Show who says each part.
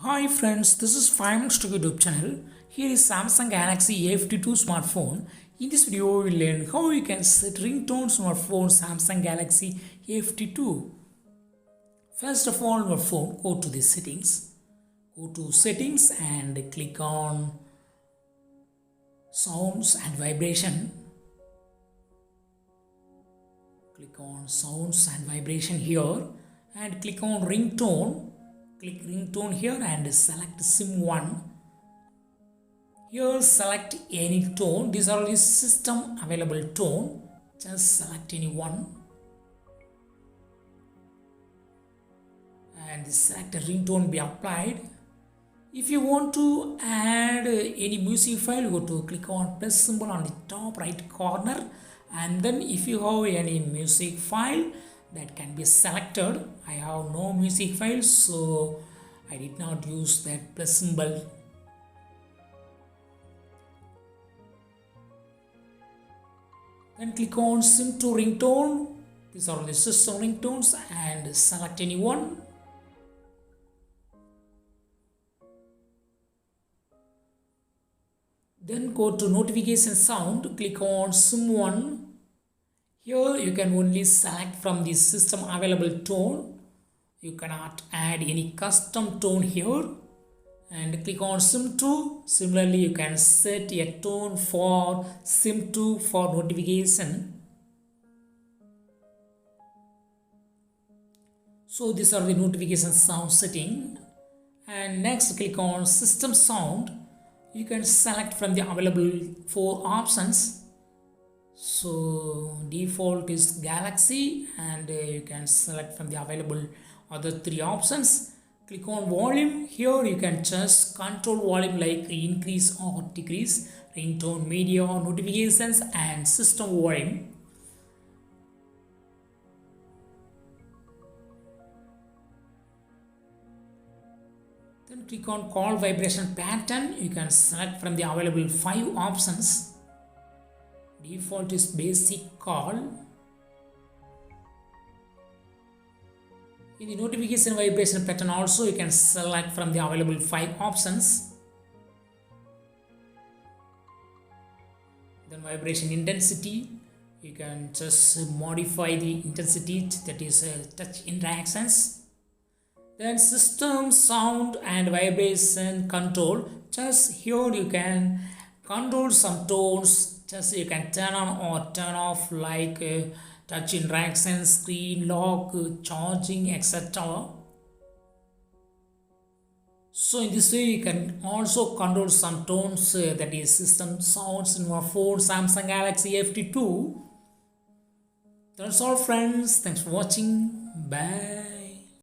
Speaker 1: Hi friends, this is 5 Minutes to YouTube channel. Here is Samsung Galaxy A52 smartphone. In this video, we will learn how you can set ringtones on your phone Samsung Galaxy A52. First of all, on your phone, go to the settings. Go to settings and click on sounds and vibration. Click on sounds and vibration here and click on ringtone. Click ringtone here and select sim 1. Here select any tone. These are the system available tone. Just select any one and select a ringtone be applied. If you want to add any music file, go to click on plus symbol on the top right corner, and then if you have any music file that can be selected. I have no music file, so I did not use that plus symbol. Then click on sim to ringtone. These are the system ringtones and select any one. Then go to notification sound, click on sim 1. Here you can only select from the system available tone. You cannot add any custom tone here. And click on sim 2. Similarly, you can set a tone for sim 2 for notification. So these are the notification sound setting. And next click on system sound. You can select from the available 4 options. So default is Galaxy, and you can select from the available other 3 options. Click on volume. Here you can just control volume like increase or decrease, ringtone, media, notifications and system volume. Then click on call vibration pattern. You can select from the available 5 options. Default is basic call. In the notification vibration pattern also, you can select from the available 5 options. Then vibration intensity, you can just modify the intensity, that is touch interactions. Then system sound and vibration control, just here you can control some tones. Just you can turn on or turn off like touch interaction, screen lock, charging, etc. So in this way you can also control some tones, that is system sounds in your phone Samsung Galaxy A52. That's all friends. Thanks for watching. Bye.